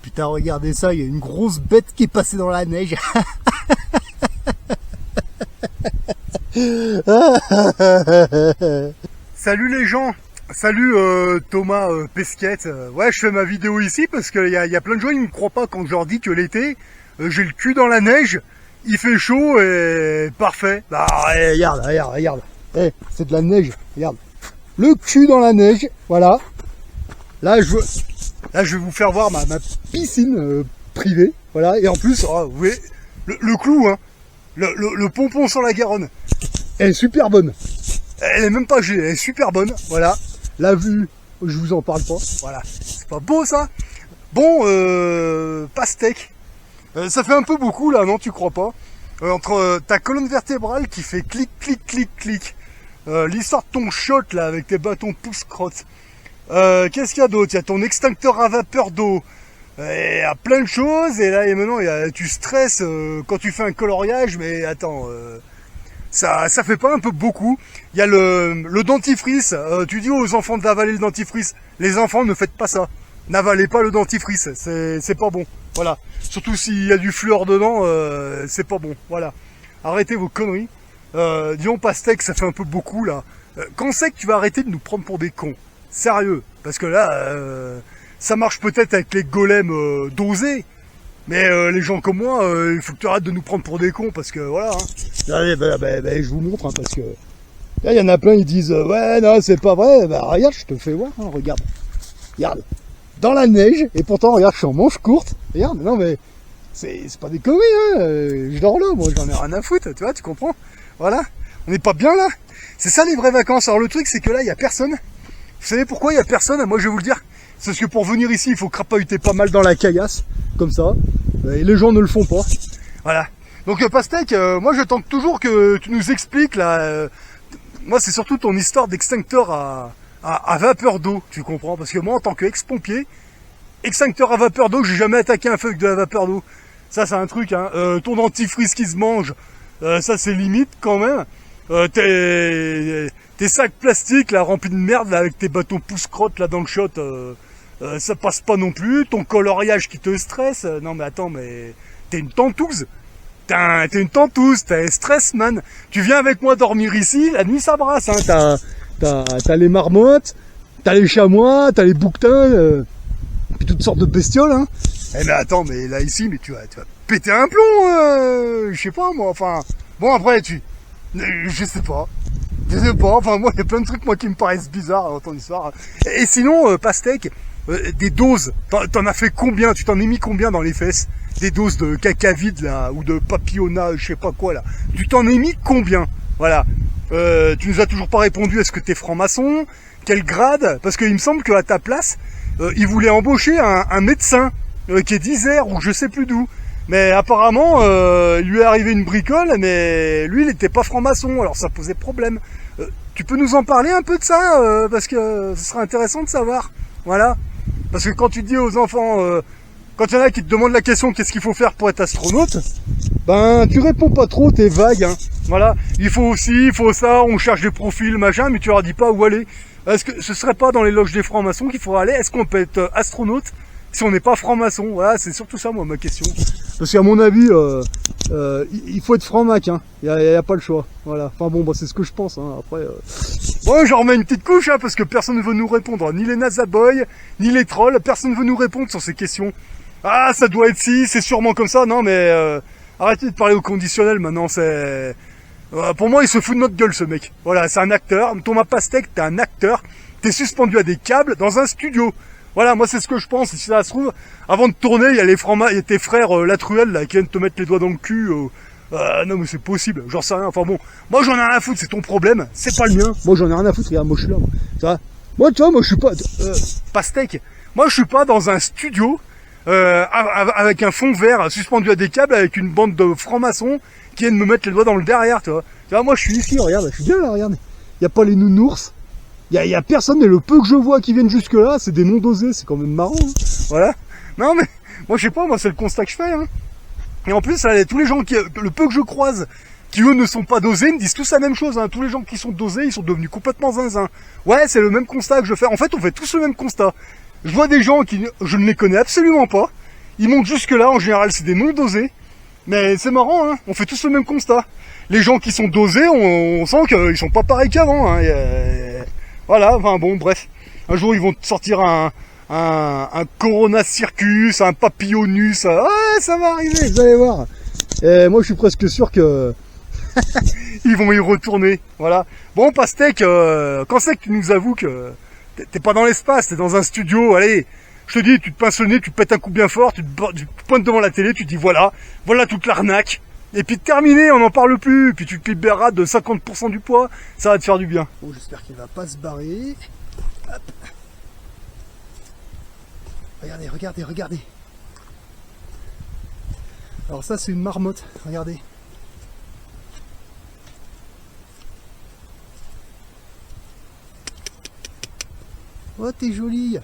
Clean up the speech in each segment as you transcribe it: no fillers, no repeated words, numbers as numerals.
Putain, regardez ça, il y a une grosse bête qui est passée dans la neige. Salut les gens, salut Thomas Pesquette. Ouais, je fais ma vidéo ici parce qu'il y a plein de gens qui ne me croient pas quand je leur dis que l'été, j'ai le cul dans la neige, il fait chaud et parfait. Bah regarde. C'est de la neige, regarde. Le cul dans la neige, voilà. Là, je vais vous faire voir ma piscine privée, voilà. Et en plus, oh, vous voyez, le clou, hein, le pompon sur la Garonne. Elle est super bonne. Elle est même pas gelée, elle est super bonne, voilà. La vue, je vous en parle pas, voilà. C'est pas beau ça? Bon, pastèque. Ça fait un peu beaucoup là, non, tu crois pas? Entre ta colonne vertébrale qui fait clic, clic, clic, clic. L'histoire de ton shot là avec tes bâtons pouce-crotte. Qu'est-ce qu'il y a d'autre? Il y a ton extincteur à vapeur d'eau. Il y a plein de choses et là et maintenant tu stresses quand tu fais un coloriage, mais attends, ça fait pas un peu beaucoup? Il y a le dentifrice. Tu dis aux enfants d'avaler le dentifrice. Les enfants, ne faites pas ça. N'avalez pas le dentifrice, c'est pas bon. Voilà. Surtout s'il y a du fluor dedans, c'est pas bon. Voilà. Arrêtez vos conneries. Disons pastèque, ça fait un peu beaucoup là. Quand c'est que tu vas arrêter de nous prendre pour des cons? Sérieux, parce que là, ça marche peut-être avec les golems dosés, mais les gens comme moi, il faut que tu arrêtes de nous prendre pour des cons, parce que voilà. Hein. Allez, je vous montre, hein, parce que là, il y en a plein, ils disent ouais, non, c'est pas vrai. Bah regarde, je te fais voir, hein, regarde, dans la neige, et pourtant, regarde, je suis en manche courte. Regarde, non mais c'est pas des conneries, hein. Je dors là, moi, j'en ai rien à foutre, tu vois, tu comprends? Voilà, on n'est pas bien là. C'est ça les vraies vacances. Alors le truc, c'est que là, il y a personne. Vous savez pourquoi il n'y a personne? Moi je vais vous le dire. C'est parce que pour venir ici, il faut crapahuter pas mal dans la caillasse, comme ça. Et les gens ne le font pas. Voilà. Donc pastèque, moi je tente toujours que tu nous expliques là. Moi c'est surtout ton histoire d'extincteur à vapeur d'eau, tu comprends? Parce que moi en tant qu'ex-pompier, extincteur à vapeur d'eau, j'ai jamais attaqué un feu avec de la vapeur d'eau. Ça c'est un truc, hein. Ton dentifrice qui se mange, ça c'est limite quand même. Tes sacs plastiques là remplis de merde là, avec tes bâtons pouce-crotte là dans le shot, ça passe pas non plus. Ton coloriage qui te stresse, non mais attends, mais t'es une tentouse. T'es une tentouse, t'es stress man. Tu viens avec moi dormir ici, la nuit ça brasse, hein. T'as les marmottes, t'as les chamois, t'as les bouquetins, puis toutes sortes de bestioles, hein. Eh mais attends, mais là ici, mais tu vas péter un plomb, je sais pas moi, enfin. Bon après je sais pas, enfin moi il y a plein de trucs moi qui me paraissent bizarres dans ton histoire. Et sinon, pastèque, des doses, t'en as fait combien? Tu t'en es mis combien dans les fesses? Des doses de caca vide là, ou de papillonnat, je sais pas quoi là. Tu t'en es mis combien? Voilà. Tu nous as toujours pas répondu, est-ce que t'es franc-maçon? Quel grade? Parce qu'il me semble qu'à ta place, il voulait embaucher un médecin qui est d'Isère ou je sais plus d'où. Mais apparemment, il lui est arrivé une bricole, mais lui, il n'était pas franc-maçon, alors ça posait problème. Tu peux nous en parler un peu de ça, parce que ce serait intéressant de savoir. Voilà. Parce que quand tu dis aux enfants, quand il y en a qui te demandent la question, qu'est-ce qu'il faut faire pour être astronaute, ben, tu réponds pas trop, t'es vague, hein. Voilà. Il faut ça, on cherche des profils, machin, mais tu leur dis pas où aller. Est-ce que ce serait pas dans les loges des francs-maçons qu'il faudrait aller? Est-ce qu'on peut être astronaute si on n'est pas franc-maçon? Voilà, c'est surtout ça, moi, ma question. Parce qu'à mon avis, il faut être franc-mac, hein. Il y a pas le choix. Voilà. Enfin bon, bah, c'est ce que je pense, hein. Après, bon, j'en remets une petite couche, hein, parce que personne ne veut nous répondre. Ni les Nazaboy, ni les trolls. Personne ne veut nous répondre sur ces questions. Ah, ça doit être si, c'est sûrement comme ça. Non, mais arrêtez de parler au conditionnel maintenant. C'est pour moi, il se fout de notre gueule, ce mec. Voilà, c'est un acteur. Thomas Pastèque, t'es un acteur. T'es suspendu à des câbles dans un studio. Voilà, moi c'est ce que je pense. Et si ça se trouve, avant de tourner, il y a il y a tes frères Latruelle là qui viennent te mettre les doigts dans le cul. Non mais c'est possible, j'en sais rien. Enfin bon, moi j'en ai rien à foutre, c'est ton problème, c'est pas le mien. Moi j'en ai rien à foutre. Regarde, moi je suis là. Moi. Ça va. Moi tu vois, moi je suis pas pastèque. Moi je suis pas dans un studio avec un fond vert suspendu à des câbles avec une bande de francs-maçons qui viennent me mettre les doigts dans le derrière, tu vois. Tu vois, moi je suis ici, regarde, je suis bien là, regarde. Il y a pas les nounours. Il y a personne, et le peu que je vois qui viennent jusque là, c'est des non-dosés, c'est quand même marrant, hein. Voilà. Non mais, moi je sais pas, moi c'est le constat que je fais, hein. Et en plus, là, tous les gens le peu que je croise, qui eux ne sont pas dosés, me disent tous la même chose, hein. Tous les gens qui sont dosés, ils sont devenus complètement zinzin. Ouais, c'est le même constat que je fais. En fait, on fait tous le même constat. Je vois des gens je ne les connais absolument pas, Ils montent jusque là, en général c'est des non dosés. Mais c'est marrant, hein, on fait tous le même constat. Les gens qui sont dosés, on sent qu'ils sont pas pareils qu'avant. Hein. Voilà, enfin bon, bref. Un jour ils vont te sortir un Corona Circus, un Papillonus. Ouais, ça va arriver, vous allez voir. Et moi je suis presque sûr que ils vont y retourner. Voilà. Bon, Pastèque, quand c'est que tu nous avoues que t'es pas dans l'espace, t'es dans un studio, allez, je te dis, tu te pinces le nez, tu te pètes un coup bien fort, tu te pointes devant la télé, tu te dis voilà toute l'arnaque. Et puis terminé, on n'en parle plus, et puis tu te libéreras de 50% du poids, ça va te faire du bien. Bon, j'espère qu'il va pas se barrer. Hop. Regardez, regardez, regardez. Alors ça c'est une marmotte, regardez. Oh, t'es jolie.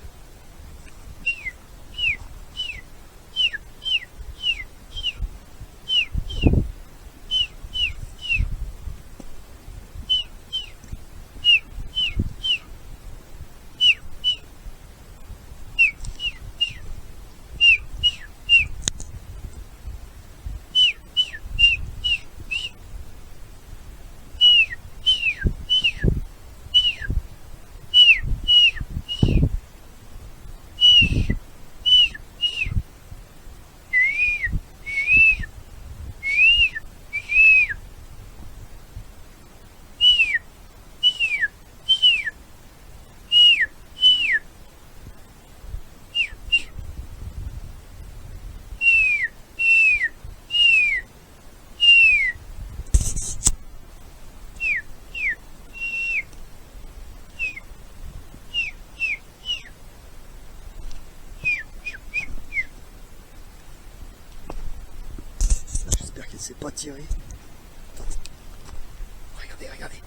C'est pas tiré. Regardez, regardez.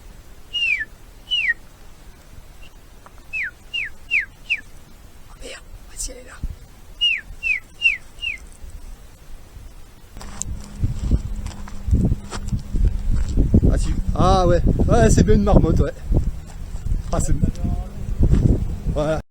Oh merde, voici elle est là. Ah si. Ah ouais, ouais c'est bien une marmotte, ouais. Ah c'est. Voilà.